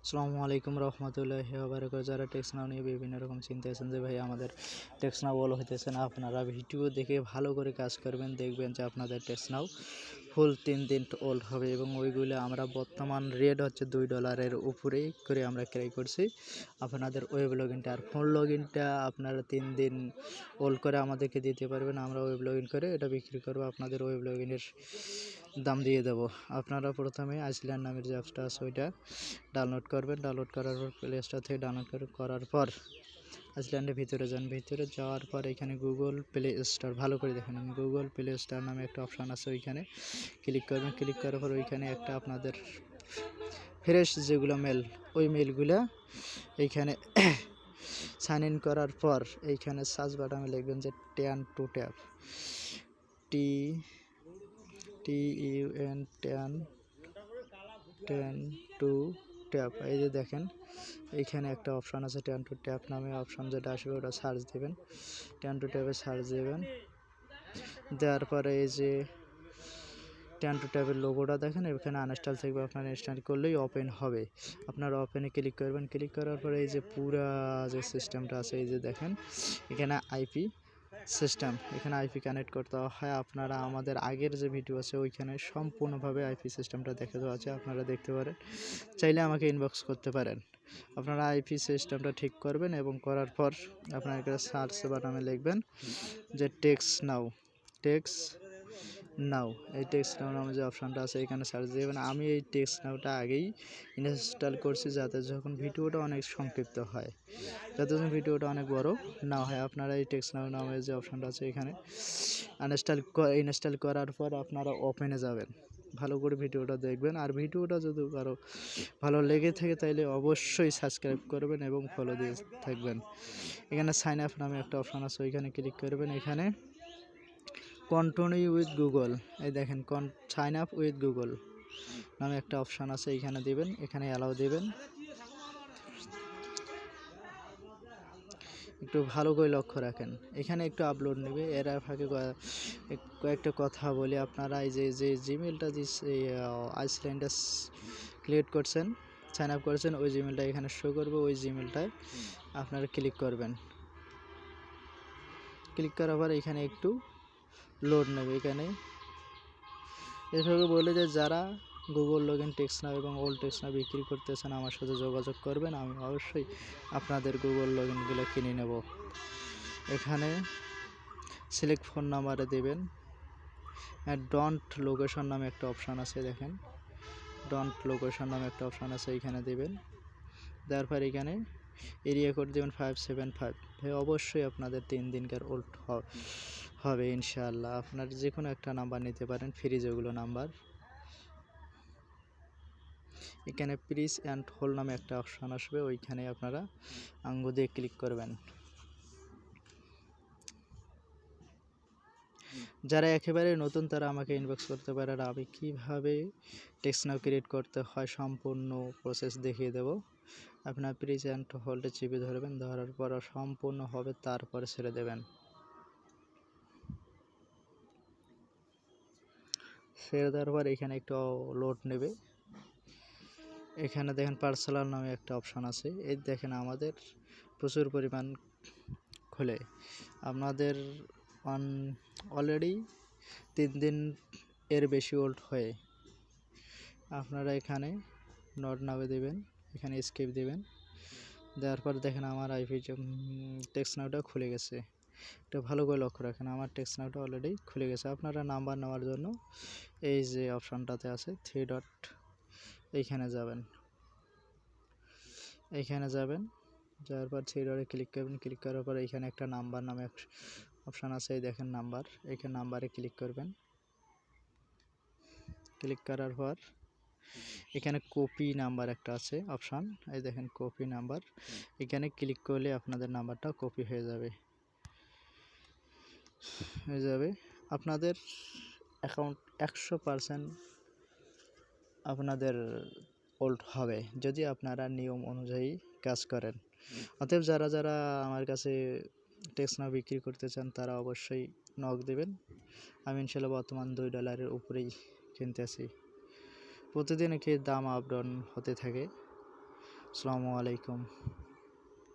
আসসালামু আলাইকুম রহমতুল্লাহি ওয়া বারাকাতুহু। যারা টেক্সনাও নিয়ে বিভিন্ন রকম চিন্তা আছেন যে ভাই আমাদের টেক্সনাও বল হইতেছে না, আপনারা ভিডিও দেখে ভালো করে কাজ করবেন, দেখবেন যে আপনাদের টেক্সনাও ফুল 3 দিন ওল্ড হবে এবং ওইগুলো আমরা বর্তমান রেট হচ্ছে $2 উপরেই করে আমরা ক্রয় করছি। আপনাদের ওয়েব লগইনটা আর ফোন লগইনটা আপনারা 3 দিন ওল্ড করে আমাদেরকে দিতে পারবেন, আমরা ওয়েব লগইন করে এটা বিক্রি করবো। আপনাদের ওয়েব লগইনের দাম দিয়ে দেবো। আপনারা প্রথমে আইসল্যান্ড নামের যে অ্যাপসটা আছে ওইটা ডাউনলোড করবেন। ডাউনলোড করার পর প্লে স্টোর থেকে ডাউনলোড করার পর আইসল্যান্ডের ভিতরে যান। ভিতরে যাওয়ার পর এখানে গুগল প্লে স্টোর ভালো করে দেখেন, গুগল প্লে স্টোর নামে একটা অপশান আছে, ওইখানে ক্লিক করবেন। ক্লিক করার পর ওইখানে একটা আপনাদের ফ্রেশ যেগুলো মেল, ওই মেলগুলা এইখানে সাইন ইন করার পর এইখানে সার্চ বাটনে লিখবেন যে Tun to Tap, TUN Tun to Tap. এই যে দেখেন এইখানে একটা অপশান আছে ট্যান টু ট্যাপ নামে অপশান, যেটা আসবে ওটা সার্চ দেবেন। ট্যান টু ট্যাপে সার্চ দেবেন, দেওয়ার পরে এই যে ট্যান টু ট্যাপের লোগোটা দেখেন, এখানে আনইনস্টল থাকবে, আপনারা ইনস্টল করলেই ওপেন হবে। আপনারা ওপেনে ক্লিক করবেন। ক্লিক করার পরে এই যে পুরা যে সিস্টেমটা আছে, এই যে দেখেন এখানে আইপি সিস্টেম, এখানে আইপি কানেক্ট করতে হয়। আপনারা আমাদের আগের যে ভিডিও আছে ওইখানে সম্পূর্ণভাবে আইপি সিস্টেমটা দেখে দেওয়া আছে, আপনারা দেখতে পারেন, চাইলে আমাকে ইনবক্স করতে পারেন। আপনারা আইপি সিস্টেমটা ঠিক করবেন এবং করার পর আপনার এখানে সার্চ বাটনে লিখবেন যে টেক্স নাও। এই টেক্সট নাও নামে যে অপশানটা আছে এখানে সার্চ দেবেন। আমি এই টেক্সট নাওটা আগেই ইনস্টল করছি, যাতে যখন ভিডিওটা অনেক সংক্ষিপ্ত হয়, যাতে ভিডিওটা অনেক বড় না হয়। আপনারা এই টেক্সট নাও নামের যে অপশানটা আছে এখানে ইনস্টল করার পর আপনারা ওপেনে যাবেন, ভালো করে ভিডিওটা দেখবেন। আর ভিডিওটা যদি কারো ভালো লেগে থাকে তাইলে অবশ্যই সাবস্ক্রাইব করবেন এবং ফলো দিয়ে থাকবেন। এখানে সাইন আপ নামে একটা অপশান আছে, ওইখানে ক্লিক করবেন। এখানে কন্টিনিউ উইথ গুগল, এই দেখেন সাইন আপ উইথ গুগল নামে একটা অপশান আছে, এইখানে দেবেন, এখানে অ্যালাউ দেবেন। একটু ভালো করে লক্ষ্য রাখেন, এখানে একটু আপলোড নেবে। এর ফাঁকে কয়েকটা কথা বলি, আপনারা এই যে জিমেলটা আইসল্যান্ডে ক্রিয়েট করছেন, সাইন আপ করেছেন, ওই জিমেলটা এখানে শো করবে। ওই জিমেলটায় আপনারা ক্লিক করবেন। ক্লিক করার পর এখানে একটু লোড নেবে। এখানে এভাবে বলে যে যারা গুগল লগইন টেক্সনাও এবং ওল্ড টেক্সনাও বিক্রি করতেছেন আমার সাথে যোগাযোগ করবেন, আমি অবশ্যই আপনাদের গুগল লগইনগুলো কিনে নেব। এখানে সিলেক্ট ফোন নাম্বারে দেবেন, ডন্ট লোকেশন নামে একটা অপশান আছে, দেখেন ডন্ট লোকেশন নামে একটা অপশান আছে, এইখানে দেবেন। দেওয়ার পর এখানে এরিয়া কোড দেবেন 575। অবশ্যই আপনাদের 3 দিনকার ওল্ড হবে ইনশাআল্লাহ। আপনার যে কোনো একটা নাম্বার নিতে পারেন, ফ্রি যেগুলো নাম্বার। এখানে প্রিস অ্যান্ড হোল্ড নামে একটা অপশান আসবে, ওইখানে আপনারা আঙ্গুল দিয়ে ক্লিক করবেন। যারা একেবারে নতুন তারা আমাকে ইনবক্স করতে পারে, আর আমি কীভাবে টেক্সনাও ক্রিয়েট করতে হয় সম্পূর্ণ প্রসেস দেখিয়ে দেব। আপনার প্রিস অ্যান্ড হোল্ডে চিপে ধরবেন, ধরার পর সম্পূর্ণ হবে, তারপরে ছেড়ে দেবেন। ছেড়ে দেওয়ার পর এখানে একটু লোড নেবে। এখানে দেখেন পার্সোনাল নামে একটা অপশান আছে, এই দেখেন আমাদের প্রচুর পরিমাণ খোলে। আপনাদের অলরেডি 3 দিন এর বেশি ওল্ড হয়ে আপনারা এখানে নট নামে দেবেন, এখানে স্কেপ দেবেন। দেওয়ার পর দেখেন আমার আইপি টেক্সনাওটা খুলে গেছে। এটা ভালো করে লক্ষ্য রাখেন, আমার টেক্সনাওটা অলরেডি খুলে গেছে। আপনারা নাম্বার নেওয়ার জন্য এই যে অপশানটাতে আছে 3 ডট, এইখানে যাবেন। যাওয়ার পর 3 ডটে ক্লিক করবেন। ক্লিক করার পর এইখানে একটা নাম্বার নামে অপশান আছে, এই দেখেন নাম্বার, এইখানে নাম্বারে ক্লিক করবেন। ক্লিক করার পর এখানে কপি নাম্বার একটা আছে অপশান, এই দেখেন কপি নাম্বার, এখানে ক্লিক করলে আপনাদের নাম্বারটা কপি হয়ে যাবে। আপনাদের অ্যাকাউন্ট 100% আপনাদের ওল্ড হবে যদি আপনারা নিয়ম অনুযায়ী কাজ করেন। অতএব যারা যারা আমার কাছে টেক্সনাও বিক্রি করতে চান তারা অবশ্যই নক দেবেন। আমি ইনশাল্লাহ বর্তমান $2 উপরেই কিনতেছি। প্রতিদিন কি দাম আপ ডাউন হতে থাকে, আসসালামু আলাইকুম।